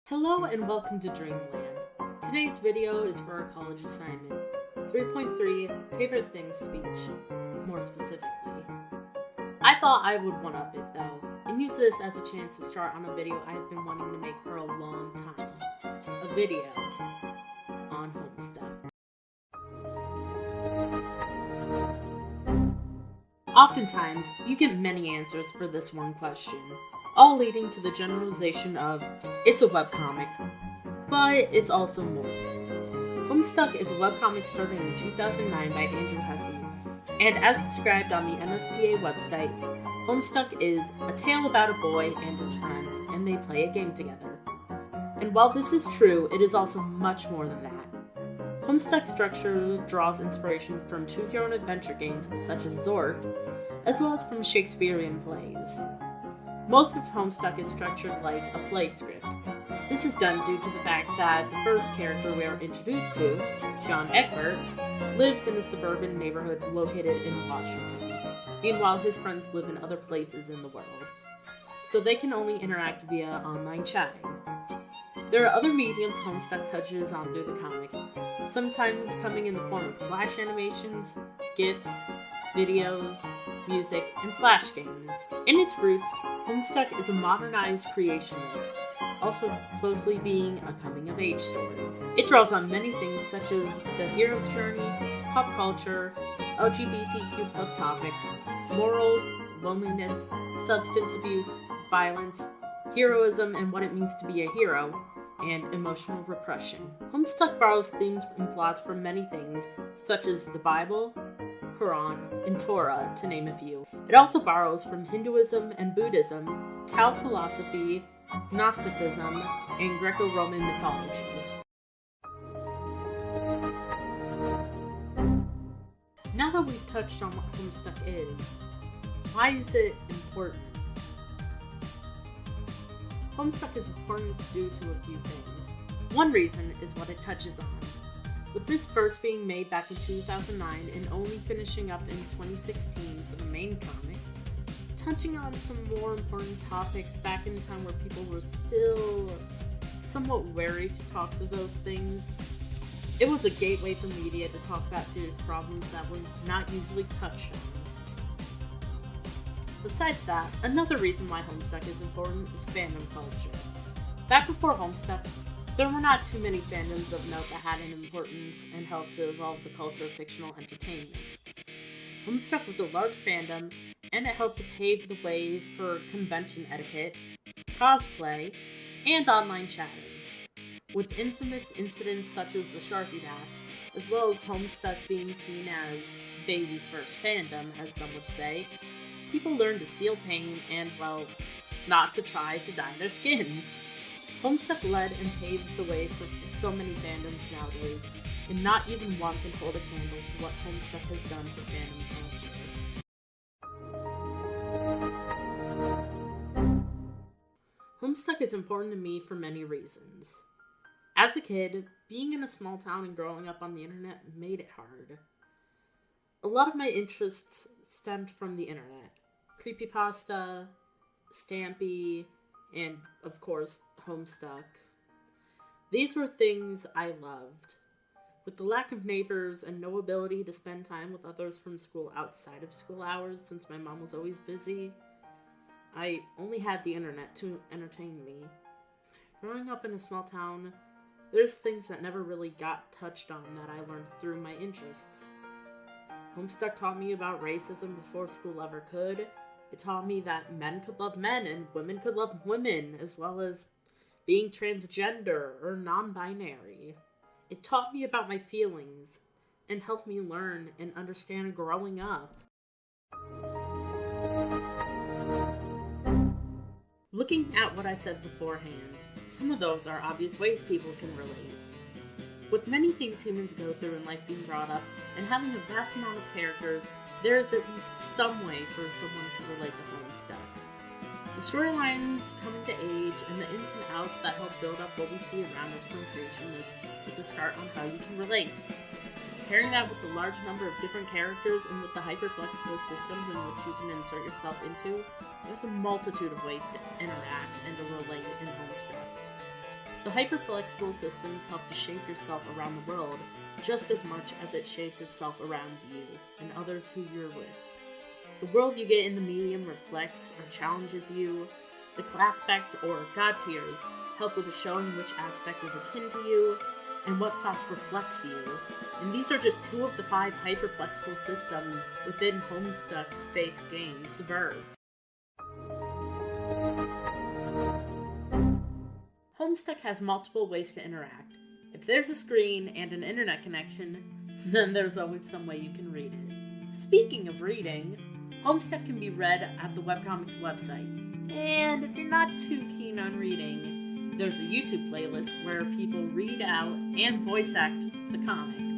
Hello and welcome to Dreamland. Today's video is for our college assignment, 3.3 Favorite Things speech, more specifically. I thought I would one-up it though, and use this as a chance to start on a video I've been wanting to make for a long time. A video on Homestuck. Oftentimes, you get many answers for this one question, all leading to the generalization of, it's a webcomic, but it's also more. Homestuck is a webcomic started in 2009 by Andrew Hesse, and as described on the MSPA website, Homestuck is a tale about a boy and his friends, and they play a game together. And while this is true, it is also much more than that. Homestuck structure draws inspiration from choose-your-own-adventure games such as Zork, as well as from Shakespearean plays. Most of Homestuck is structured like a play script. This is done due to the fact that the first character we are introduced to, John Egbert, lives in a suburban neighborhood located in Washington. Meanwhile, his friends live in other places in the world, so they can only interact via online chatting. There are other mediums Homestuck touches on through the comic, sometimes coming in the form of flash animations, GIFs, videos, music, and flash games. In its roots, Homestuck is a modernized creation, also closely being a coming-of-age story. It draws on many things such as the hero's journey, pop culture, LGBTQ+ topics, morals, loneliness, substance abuse, violence, heroism and what it means to be a hero, and emotional repression. Homestuck borrows themes and plots from many things, such as the Bible, Quran, and Torah, to name a few. It also borrows from Hinduism and Buddhism, Tao philosophy, Gnosticism, and Greco-Roman mythology. Now that we've touched on what Homestuck is, why is it important? Homestuck is important due to a few things. One reason is what it touches on. With this first being made back in 2009 and only finishing up in 2016 for the main comic, touching on some more important topics back in a time where people were still somewhat wary to talk of those things, it was a gateway for media to talk about serious problems that were not usually touched on. Besides that, another reason why Homestuck is important is fandom culture. Back before Homestuck, there were not too many fandoms of note that had an importance and helped to evolve the culture of fictional entertainment. Homestuck was a large fandom, and it helped to pave the way for convention etiquette, cosplay, and online chatting. With infamous incidents such as the Sharpie bath, as well as Homestuck being seen as baby's first fandom, as some would say, people learned to seal pain and, well, not to try to dye their skin. Homestuck led and paved the way for so many fandoms nowadays, and not even one can hold a candle to what Homestuck has done for fandom culture. Homestuck is important to me for many reasons. As a kid, being in a small town and growing up on the internet made it hard. A lot of my interests stemmed from the internet. Creepypasta, Stampy, and, of course, Homestuck. These were things I loved. With the lack of neighbors and no ability to spend time with others from school outside of school hours since my mom was always busy, I only had the internet to entertain me. Growing up in a small town, there's things that never really got touched on that I learned through my interests. Homestuck taught me about racism before school ever could. It taught me that men could love men and women could love women, as well as being transgender or non-binary. It taught me about my feelings and helped me learn and understand growing up. Looking at what I said beforehand, some of those are obvious ways people can relate. With many things humans go through in life being brought up and having a vast amount of characters, there is at least some way for someone to relate to Homestuck. The storylines coming to age and the ins and outs that help build up what we see around us from creation is a start on how you can relate. Pairing that with the large number of different characters and with the hyper-flexible systems in which you can insert yourself into, there's a multitude of ways to interact and to relate in Homestuck. The hyperflexible systems help to shape yourself around the world just as much as it shapes itself around you and others who you're with. The world you get in the medium reflects or challenges you. The class aspect or God tiers help with showing which aspect is akin to you and what class reflects you. And these are just 2 of the 5 hyperflexible systems within Homestuck's fake game, Subverve. Homestuck has multiple ways to interact. If there's a screen and an internet connection, then there's always some way you can read it. Speaking of reading, Homestuck can be read at the webcomics website. And if you're not too keen on reading, there's a YouTube playlist where people read out and voice act the comic.